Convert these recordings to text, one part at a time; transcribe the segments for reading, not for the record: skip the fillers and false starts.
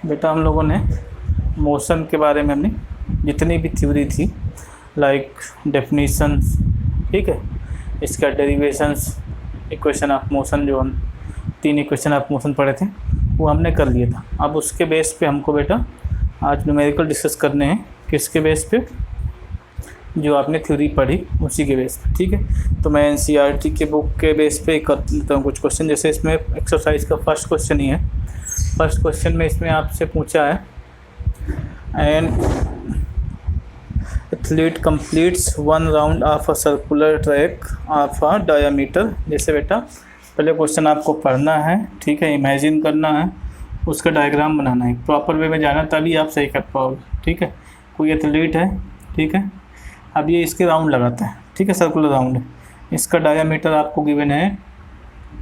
बेटा हम लोगों ने मोशन के बारे में हमने जितनी भी थ्योरी थी, लाइक डेफिनीशंस, ठीक है, इसका डेरिवेशंस, इक्वेशन ऑफ मोशन, जो हम 3 इक्वेशन ऑफ मोशन पढ़े थे वो हमने कर लिया था। अब उसके बेस पे हमको बेटा आज न्यूमेरिकल डिस्कस करने हैं। किसके बेस पे? जो आपने थ्योरी पढ़ी उसी के बेस पे, ठीक है। तो मैं एनसीईआरटी के बुक के बेस पे कर लेता हूँ कुछ क्वेश्चन। जैसे इसमें एक्सरसाइज का फर्स्ट क्वेश्चन ही है। फर्स्ट क्वेश्चन में इसमें आपसे पूछा है, an athlete completes 1 round of a circular track of a diameter. जैसे बेटा पहले क्वेश्चन आपको पढ़ना है, ठीक है, इमेजिन करना है, उसका डायग्राम बनाना है, प्रॉपर वे में जाना, तभी आप सही कर पाओगे, ठीक है। कोई एथलीट है, ठीक है, अब ये इसके राउंड लगाता है, ठीक है, सर्कुलर राउंड है। इसका डायामीटर आपको गिवन है,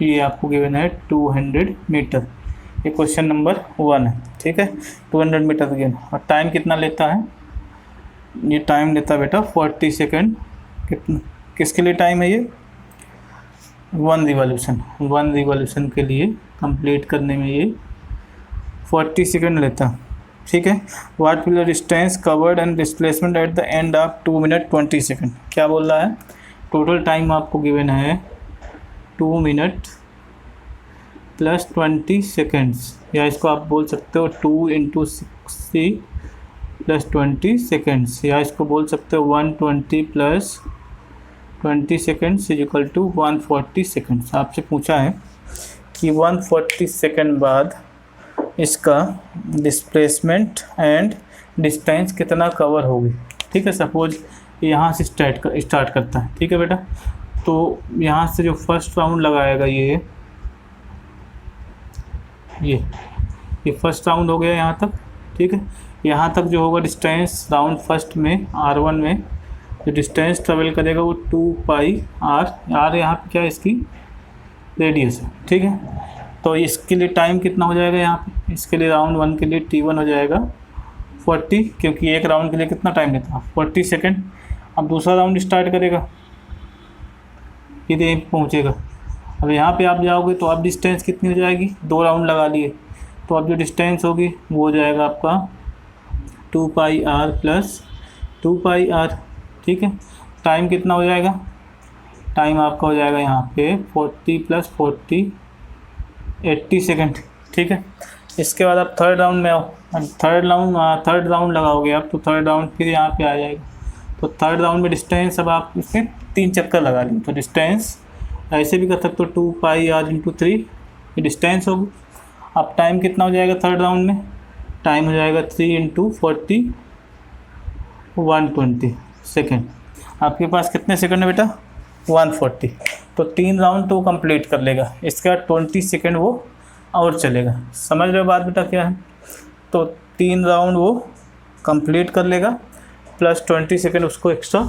ये आपको गिवन है 200 मीटर। ये क्वेश्चन नंबर 1 है, ठीक है, 200 मीटर गिवन। और टाइम कितना लेता है? ये टाइम लेता है बेटा 40 सेकेंड। कितना, किसके लिए टाइम है ये? 1 रिवॉल्यूशन के लिए कंप्लीट करने में ये 40 सेकेंड लेता, ठीक है। What will the distance covered and displacement at the end of 2 minute 20 second. क्या बोल रहा है? टोटल टाइम आपको गिवन है 2 मिनट प्लस 20 सेकेंड्स, या इसको आप बोल सकते हो 2 × 60 प्लस 20 सेकेंड्स, या इसको बोल सकते हो 120 plus 20 seconds is equal to 140 seconds. आपसे पूछा है कि 140 सेकेंड बाद इसका डिस्प्लेसमेंट एंड डिस्टेंस कितना कवर होगी, ठीक है। सपोज यहाँ से स्टार्ट करता है, ठीक है बेटा। तो यहाँ से जो फर्स्ट राउंड लगाएगा ये फर्स्ट राउंड हो गया यहाँ तक, ठीक है। यहाँ तक जो होगा डिस्टेंस राउंड फर्स्ट में R1 में जो डिस्टेंस ट्रेवल करेगा वो 2πr यहाँ पे क्या है, इसकी रेडियस है, ठीक है। तो इसके लिए टाइम कितना हो जाएगा यहाँ पे? इसके लिए राउंड 1 के लिए T1 हो जाएगा 40, क्योंकि एक राउंड के लिए कितना टाइम लेता है? 40 सेकेंड। अब दूसरा राउंड स्टार्ट करेगा, ये यहीं पहुँचेगा। अब यहाँ पे आप जाओगे तो अब डिस्टेंस कितनी हो जाएगी? 2 राउंड लगा लिए, तो अब जो डिस्टेंस होगी वो हो जाएगा आपका 2πr प्लस 2πr, ठीक है। टाइम कितना हो जाएगा? टाइम आपका हो जाएगा यहाँ पे 40 प्लस 40 80 सेकेंड, ठीक है। इसके बाद आप थर्ड राउंड में आओ। अब थर्ड राउंड लगाओगे आप, तो थर्ड राउंड फिर यहाँ पे आ जाएगा। तो थर्ड राउंड में डिस्टेंस अब आप इसमें 3 चक्कर लगा लिए, तो डिस्टेंस ऐसे भी कर सकते हो 2πr × 3, ये डिस्टेंस होगी। अब टाइम कितना हो जाएगा थर्ड राउंड में? टाइम हो जाएगा 3 × 40 120 सेकेंड। आपके पास कितने सेकंड है बेटा? 140। तो 3 राउंड तो कंप्लीट कर लेगा, इसका 20 सेकंड वो और चलेगा। समझ रहे हो बात बेटा क्या है? तो 3 राउंड वो कंप्लीट कर लेगा प्लस 20 सेकंड उसको एक्स्ट्रा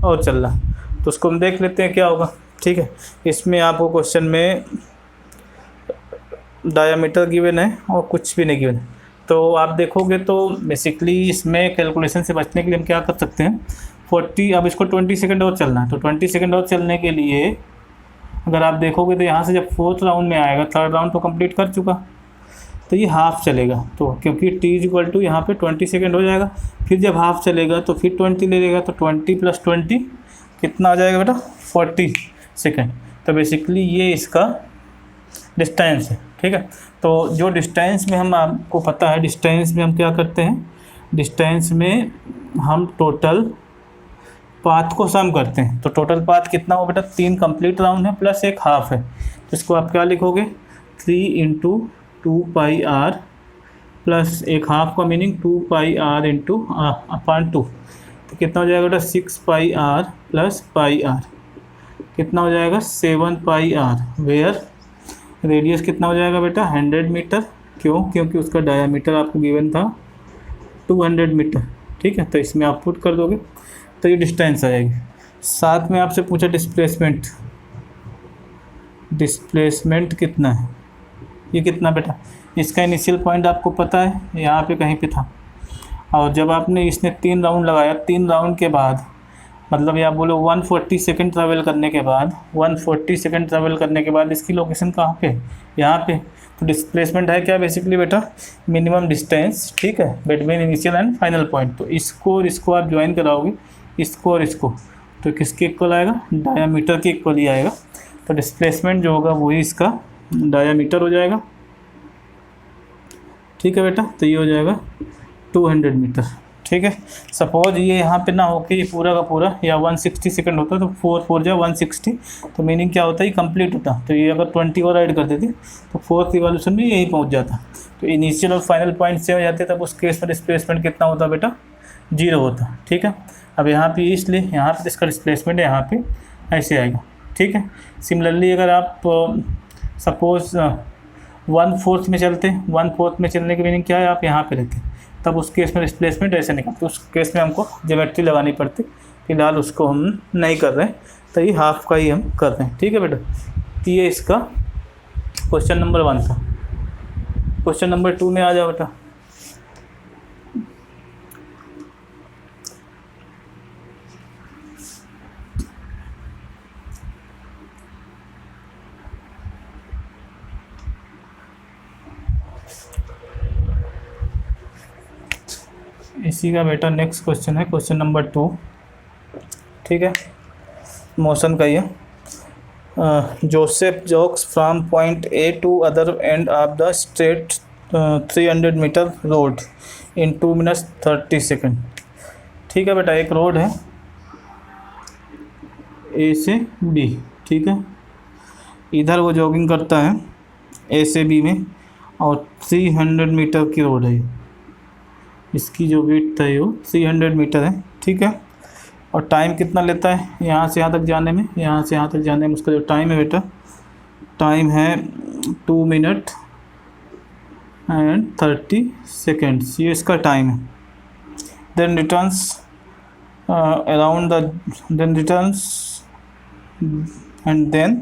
और चल रहा। तो उसको हम देख लेते हैं क्या होगा, ठीक है। इसमें आपको क्वेश्चन में डायामीटर गिवन है और कुछ भी नहीं गिवन है। तो आप देखोगे तो बेसिकली इसमें कैलकुलेशन से बचने के लिए हम क्या कर सकते हैं, 40, अब इसको 20 सेकंड और चलना है। तो 20 सेकंड और चलने के लिए अगर आप देखोगे तो यहाँ से जब 4th राउंड में आएगा, थर्ड राउंड तो कंप्लीट कर चुका, तो ये हाफ चलेगा। तो क्योंकि t यहाँ पे 20 सेकंड हो जाएगा, फिर जब हाफ चलेगा तो फिर 20 ले लेगा, तो 20 प्लस 20 कितना हो जाएगा बेटा? 40 सेकंड। तो बेसिकली ये इसका डिस्टेंस है, ठीक है। तो जो डिस्टेंस में हम, आपको पता है डिस्टेंस में हम क्या करते हैं, डिस्टेंस में हम टोटल पाथ को सम करते हैं। तो टोटल पाथ कितना हो बेटा? 3 कंप्लीट राउंड है प्लस 1 हाफ है। तो इसको आप क्या लिखोगे? 3 × 2πr प्लस 1 हाफ का मीनिंग 2πr × 2। तो कितना हो जाएगा बेटा? 6πr प्लस πr कितना हो जाएगा? 7πr। वेयर रेडियस कितना हो जाएगा बेटा? 100 मीटर। क्यों? क्योंकि उसका डायामीटर आपको गिवन था 200 मीटर, ठीक है। तो इसमें आप पुट कर दोगे तो ये डिस्टेंस आ जाएगी। साथ में आपसे पूछा डिस्प्लेसमेंट कितना है? ये कितना बेटा? इसका इनिशियल पॉइंट आपको पता है, यहाँ पे कहीं पे था। और जब आपने इसने 3 राउंड लगाया, 3 राउंड के बाद मतलब या बोलो 140 सेकंड ट्रैवल करने के बाद, 140 सेकंड ट्रैवल करने के बाद इसकी लोकेशन कहाँ पे? यहाँ पे। तो डिस्प्लेसमेंट है क्या बेसिकली बेटा, मिनिमम डिस्टेंस, ठीक है, between initial and final point. तो इसको और इसको आप ज्वाइन कराओगे, इसको और इसको, तो किसके इक्वल आएगा, डायामीटर के इक्वल ही आएगा। तो डिस्प्लेसमेंट जो होगा वही इसका डायामीटर हो जाएगा, ठीक है बेटा। तो ये हो जाएगा 200 मीटर, ठीक है। सपोज ये यहाँ पे ना हो कि ये पूरा का पूरा या 160 सेकंड होता तो 4 4 जा 160, तो मीनिंग क्या होता है, ये कंप्लीट होता। तो ये अगर 20 और ऐड कर देते तो फोर्थ इवोल्यूशन में यही पहुँच जाता। तो इनिशियल और फाइनल पॉइंट से हो जाते, तब उस केस में डिस्प्लेसमेंट कितना होता बेटा, 0 होता, ठीक है। अब यहाँ पे इसलिए यहाँ पे इसका डिस्प्लेसमेंट यहाँ पे ऐसे आएगा, ठीक है। सिमिलरली अगर आप सपोज 1/4 में चलते, 1/4 में चलने की मीनिंग क्या है, आप यहाँ पे रहते, तब उस केस में डिस्प्लेसमेंट ऐसे निकलते। उस केस में हमको ज्योमेट्री लगानी पड़ती, फिलहाल उसको हम नहीं कर रहे हैं, तो ये हाफ का ही हम कर रहे हैं, ठीक है बेटा। तो ये इसका क्वेश्चन नंबर 1 था। क्वेश्चन नंबर 2 में आ जाओ बेटा। इसी का बेटा नेक्स्ट क्वेश्चन है, क्वेश्चन नंबर 2, ठीक है। मोशन का ये Joseph jogs from point A to other end of the straight 300 metre road in 2 minutes 30 second, ठीक है बेटा। एक रोड है ए से बी, ठीक है। इधर वो जॉगिंग करता है ए से बी में, और 300 मीटर की रोड है। इसकी जो विड्थ है वो 300 मीटर है, ठीक है। और टाइम कितना लेता है यहाँ से यहाँ तक जाने में, यहाँ से यहाँ तक जाने में उसका जो टाइम है बेटा, टाइम है 2 मिनट एंड 30 सेकेंड्स, ये इसका टाइम है। Then returns around then returns and then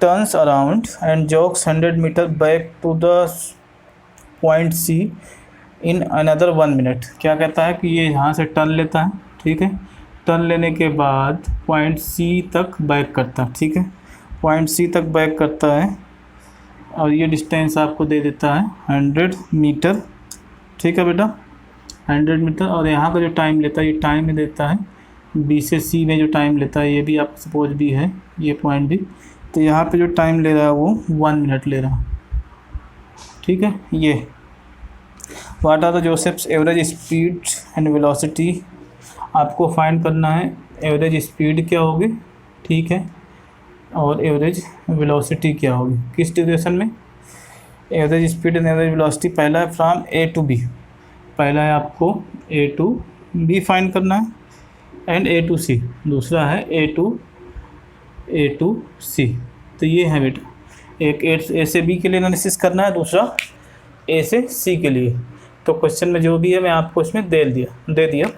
turns around and jogs 100 metre back to the point C in another 1 minute. क्या कहता है कि ये यहाँ से टर्न लेता है, ठीक है। टर्न लेने के बाद पॉइंट सी तक बैक करता है, ठीक है। पॉइंट सी तक बैक करता है और ये डिस्टेंस आपको दे देता है 100 मीटर, ठीक है बेटा, 100 मीटर। और यहाँ का जो टाइम लेता है, ये टाइम में देता है बी से सी में जो टाइम लेता है, ये भी आप सपोज भी है ये पॉइंट भी, तो यहाँ पे जो टाइम ले रहा है वो 1 मिनट ले रहा है, ठीक है। ये what are the Joseph's average speed and velocity, आपको फाइंड करना है एवरेज स्पीड क्या होगी, ठीक है, और एवरेज वेलोसिटी क्या होगी, किस ड्यूरेशन में। Average speed and average velocity पहला है फ्रॉम ए टू बी, पहला है आपको ए टू बी फाइंड करना है, एंड ए टू सी दूसरा है ए टू सी। तो ये है बेटा, एक ए से बी के लिए एनालिसिस करना है, दूसरा ए से सी के लिए। तो क्वेश्चन में जो भी है मैं आपको इसमें दे दिया।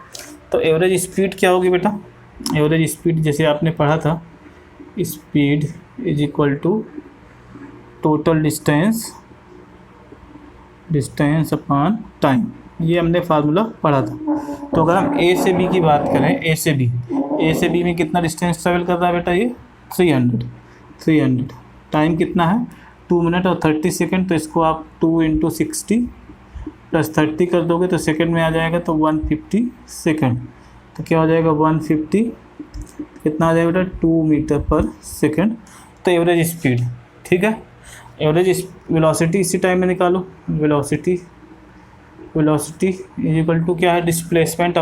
तो एवरेज स्पीड क्या होगी बेटा, एवरेज स्पीड जैसे आपने पढ़ा था, speed is equal to total distance upon time, ये हमने फार्मूला पढ़ा था। तो अगर हम ए से बी की बात करें, ए से बी में कितना डिस्टेंस ट्रेवल कर रहा है बेटा, ये 300। टाइम कितना है 2 मिनट और 30 सेकेंड। तो इसको आप 2 × 60 + 30 कर दोगे तो सेकंड में आ जाएगा, तो 150 सेकंड। तो क्या हो जाएगा 150, कितना आ जाएगा बेटा 2 मीटर पर सेकंड। तो एवरेज स्पीड, ठीक है। एवरेज वेलोसिटी इसी टाइम में निकालो, वेलोसिटी इज इक्वल टू क्या है, डिस्प्लेसमेंट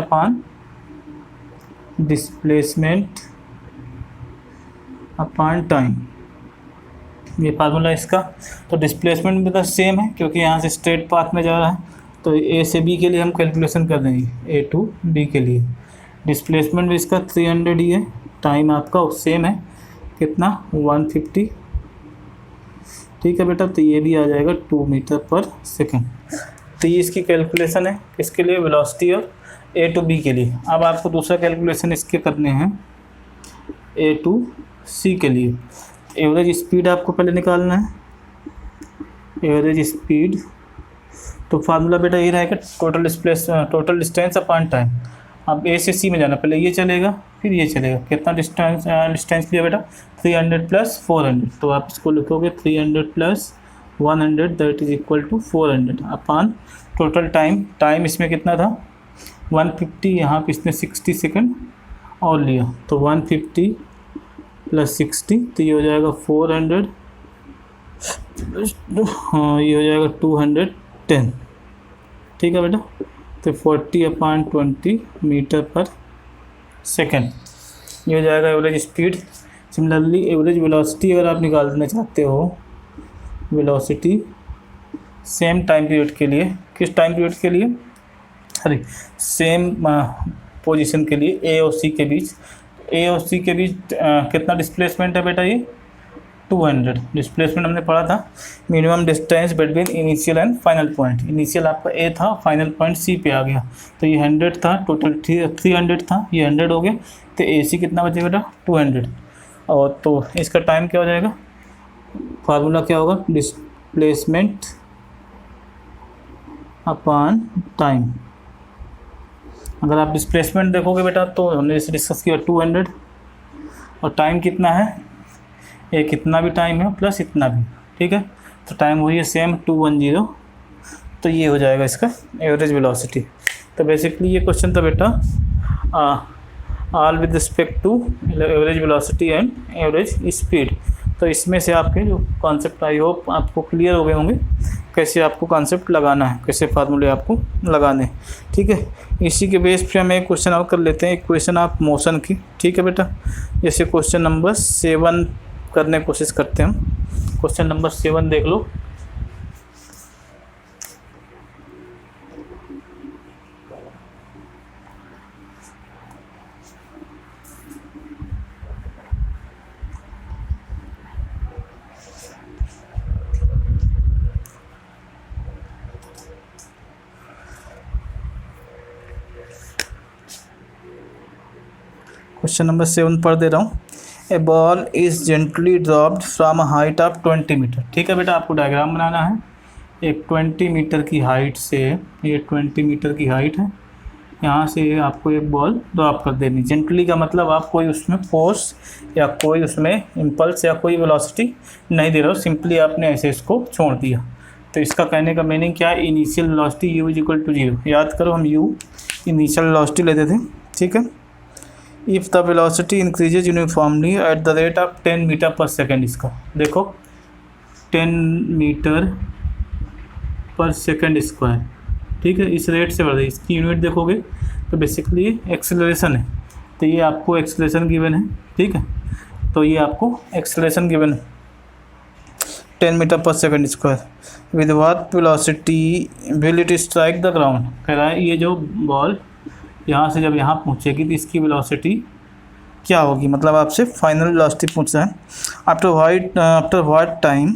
अपॉन टाइम, ये फार्मूला इसका। तो डिस्प्लेसमेंट भी तो सेम है क्योंकि यहाँ से स्ट्रेट पाथ में जा रहा है। तो ए से बी के लिए हम कैलकुलेशन कर देंगे, ए टू बी के लिए डिस्प्लेसमेंट भी इसका 300 ही है, टाइम आपका सेम है कितना 150, ठीक है बेटा। तो ये भी आ जाएगा 2 मीटर पर सेकंड। तो ये इसकी कैलकुलेशन है किसके लिए, वेलोसिटी और ए टू बी के लिए। अब आपको दूसरा कैलकुलेशन इसके करने हैं ए टू सी के लिए। एवरेज स्पीड आपको पहले निकालना है, एवरेज स्पीड। तो फार्मूला बेटा ये रहेगा टोटल डिस्टेंस अपॉन टाइम। अब ए से सी में जाना, पहले ये चलेगा फिर ये चलेगा। कितना डिस्टेंस लिया बेटा 300 + 400। तो आप इसको लिखोगे 300 + 100 that is equal to 400 upon total time इसमें कितना था 150, यहाँ पे इसने 60 सेकंड और लिया तो 150 प्लस 60 तो ये हो जाएगा 400, हाँ ये हो जाएगा 210। ठीक है बेटा, तो 40/20 मीटर पर सेकेंड ये हो जाएगा average speed. Similarly average velocity अगर आप निकालना चाहते हो, वेलोसिटी सेम टाइम पीरियड के लिए, किस टाइम पीरियड के लिए, अरे सेम पोजीशन के लिए ए और सी के बीच, ए और सी के बीच कितना डिस्प्लेसमेंट है बेटा, ये 200 डिस्प्लेसमेंट हमने पढ़ा था। Minimum distance between initial and final point, initial आपका ए था, फाइनल पॉइंट सी पे आ गया, तो ये 100 था, टोटल 300 था, ये 100 हो गया, तो ए सी कितना बचे बेटा 200। और तो इसका टाइम क्या हो जाएगा, फार्मूला क्या होगा, डिस्प्लेसमेंट अपान टाइम। अगर आप डिस्प्लेसमेंट देखोगे बेटा तो हमने जैसे डिस्कस किया 200 और टाइम कितना है, ये कितना भी टाइम है प्लस इतना भी, ठीक है, तो टाइम वही है सेम 210, तो ये हो जाएगा इसका एवरेज वेलोसिटी। तो बेसिकली ये क्वेश्चन था बेटा all with respect to average velocity and average speed. तो इसमें से आपके जो कॉन्सेप्ट आई होप आपको क्लियर हो गए होंगे, कैसे आपको कॉन्सेप्ट लगाना है, कैसे फार्मूले आपको लगाने हैं, ठीक है। इसी के बेस पे हम एक क्वेश्चन और कर लेते हैं, एक क्वेश्चन आप मोशन की, ठीक है बेटा। जैसे क्वेश्चन नंबर 7 करने की कोशिश करते हैं हम। क्वेश्चन नंबर 7 देख लो। क्वेश्चन नंबर 7 पढ़ दे रहा हूँ। A ball is gently dropped from a height of 20 metre. ठीक है बेटा, आपको डायग्राम बनाना है। एक 20 मीटर की हाइट से, ये 20 मीटर की हाइट है, यहाँ से आपको एक बॉल ड्रॉप कर देनी। जेंटली का मतलब आप कोई उसमें फोर्स या कोई उसमें इम्पल्स या कोई वेलोसिटी नहीं दे रहे हो, सिंपली आपने ऐसे इसको छोड़ दिया। तो इसका कहने का मीनिंग क्या है, initial velocity u is equal to 0। याद करो हम u इनिशियल वेलोसिटी लेते थे, ठीक है। If the velocity increases uniformly at the rate of 10 metre per second, इसका देखो 10 मीटर पर सेकेंड स्क्वायर, ठीक है, इस रेट से बढ़ रही है। इसकी यूनिट देखोगे तो बेसिकली एक्सेलरेशन है, तो ये आपको एक्सेलरेशन गिवन है, ठीक है। तो ये आपको एक्सेलरेशन गिवन है 10 metre per second square. With what velocity will it strike the ground. कह रहा है ये जो बॉल यहाँ से जब यहाँ पहुँचेगी तो इसकी वेलोसिटी क्या होगी, मतलब आपसे फाइनल वेलोसिटी पूछ रहा है। After what time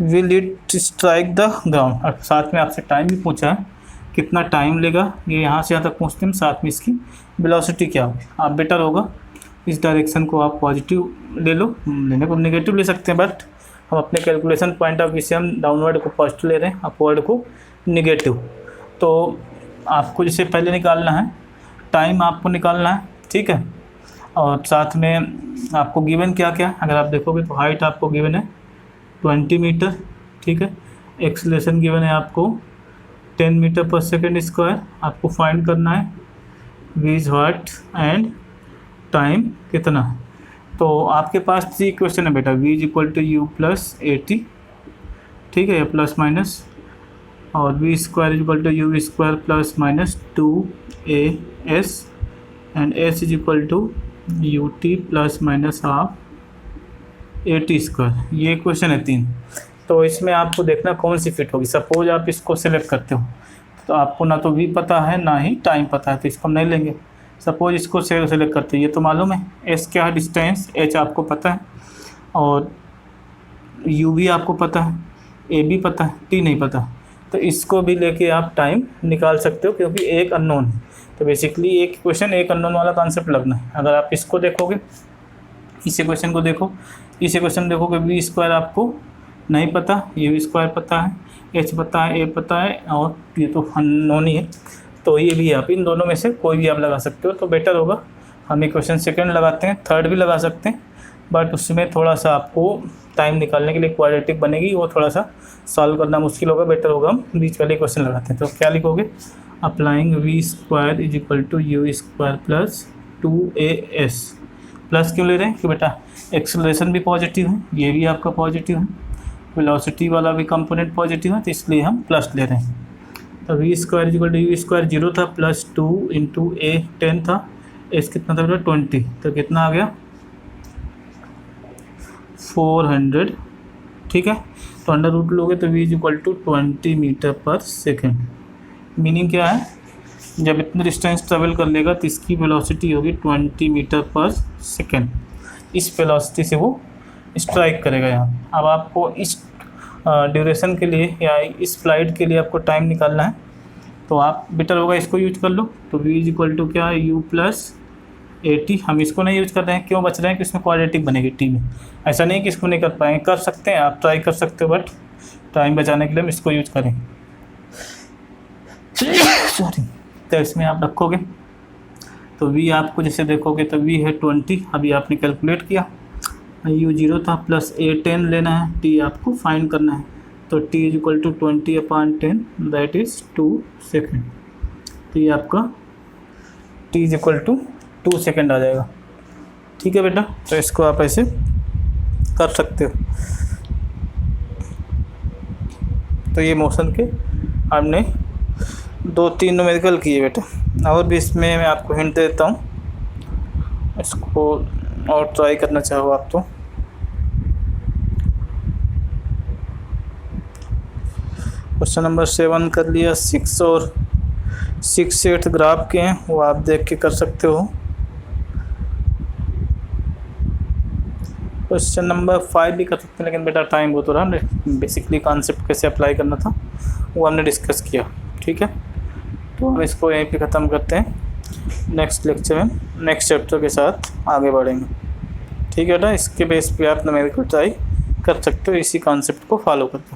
will it strike the ground, और साथ में आपसे टाइम भी पूछा है, कितना टाइम लेगा ये यहाँ से यहाँ तक पहुँचते हैं, साथ में इसकी वेलोसिटी क्या होगी। आप बेटर होगा इस डायरेक्शन को आप पॉजिटिव ले लो, लेने को नेगेटिव ले सकते हैं, बट हम अपने कैलकुलेशन पॉइंट ऑफ व्यू से हम डाउनवर्ड को पॉजिटिव ले रहे हैं, अपवर्ड को नेगेटिव। तो आपको जैसे पहले निकालना है टाइम, आपको निकालना है, ठीक है। और साथ में आपको गिवन क्या क्या, अगर आप देखोगे तो हाइट आपको गिवन है 20 मीटर, ठीक है। एक्सेलरेशन गिवन है आपको 10 मीटर पर सेकेंड स्क्वायर। आपको फाइंड करना है v is what and time कितना। तो आपके पास 3 क्वेश्चन है बेटा, v is equal to u plus 80, ठीक है, प्लस माइनस, और v square is equal to u square plus minus 2as and s is equal to ut plus minus half 80 square. ये क्वेश्चन है 3। तो इसमें आपको देखना कौन सी फिट होगी। सपोज आप इसको सिलेक्ट करते हो तो आपको ना तो v पता है ना ही टाइम पता है, तो इसको हम नहीं लेंगे। सपोज इसको सेलेक्ट करते हैं, ये तो मालूम है s क्या है डिस्टेंस, h आपको पता है, और u भी आपको पता है, a भी पता है, t नहीं पता। तो इसको भी लेके आप टाइम निकाल सकते हो, क्योंकि एक अननोन है। तो बेसिकली एक क्वेश्चन एक अननोन वाला कॉन्सेप्ट लगना है। अगर आप इसको देखोगे, इसी क्वेश्चन को देखो, इसी क्वेश्चन देखोगे, v स्क्वायर आपको नहीं पता, u स्क्वायर पता है, h पता है, a पता है, और ये तो अननोन ही है। तो ये भी आप इन दोनों में से कोई भी आप लगा सकते हो। तो बेटर होगा हम ये क्वेश्चन सेकंड लगाते हैं, थर्ड भी लगा सकते हैं, बट उसमें थोड़ा सा आपको टाइम निकालने के लिए क्वाड्रेटिक बनेगी, वो थोड़ा सा सॉल्व करना मुश्किल होगा, बेटर होगा हम बीच वाले क्वेश्चन लगाते हैं। तो क्या लिखोगे, applying v square is equal to u square plus 2as। Plus क्यों ले रहे हैं कि बेटा एक्सेलरेशन भी पॉजिटिव है, ये भी आपका पॉजिटिव है, वेलोसिटी वाला भी कंपोनेंट पॉजिटिव है, तो इसलिए हम प्लस ले रहे हैं। तो v square equal to u square 0 था, प्लस 2 इंटू ए 10 था, एस कितना था बेटा 20, तो कितना आ गया 400। ठीक है, तो अंडर रूट लोगे तो v is equal to 20 metre per second. Meaning क्या है, जब इतने डिस्टेंस ट्रेवल कर लेगा तो इसकी वेलोसिटी होगी 20 मीटर पर सेकेंड। इस वेलोसिटी से वो स्ट्राइक करेगा यहाँ। अब आपको इस ड्यूरेशन के लिए या इस फ्लाइट के लिए आपको टाइम निकालना है, तो आप बेटर होगा इसको यूज कर लो। तो v इज इक्वल टू क्या है, u प्लस 80। हम इसको नहीं यूज कर रहे हैं, क्यों बच रहे हैं कि इसमें क्वाड्रेटिक बनेगी टी में। ऐसा नहीं कि इसको नहीं कर पाएंगे, कर सकते हैं, आप ट्राई कर सकते हो, बट टाइम बचाने के लिए हम इसको यूज करेंगे। सॉरी, तो इसमें आप रखोगे तो v आपको जैसे देखोगे तो v है 20, अभी आपने कैलकुलेट किया, u 0 था, प्लस a 10 लेना है, t आपको फाइंड करना है, तो t is equal to 20/10 that is 2 second. तो ये आपका t is equal to 2 second आ जाएगा। ठीक है बेटा, तो इसको आप ऐसे कर सकते हो। तो ये मोशन के हमने 2-3 न्यूमेरिकल किए बेटा, और भी इसमें मैं आपको हिंट देता हूँ, इसको और ट्राई करना चाहो आप तो। क्वेश्चन नंबर 7 कर लिया, 6 और 6, 8 ग्राफ के हैं, वो आप देख के कर सकते हो। क्वेश्चन नंबर 5 भी कर सकते हैं, लेकिन बेटा टाइम बहुत हो रहा है, बेसिकली कॉन्सेप्ट कैसे अप्लाई करना था वो हमने डिस्कस किया। ठीक है, तो हम इसको यहीं पे ख़त्म करते हैं, नेक्स्ट लेक्चर में नेक्स्ट चैप्टर के साथ आगे बढ़ेंगे। ठीक है बेटा, इसके बेस पे आप न्यूमेरिकल ट्राई कर सकते हो, इसी कॉन्सेप्ट को फॉलो करते हो।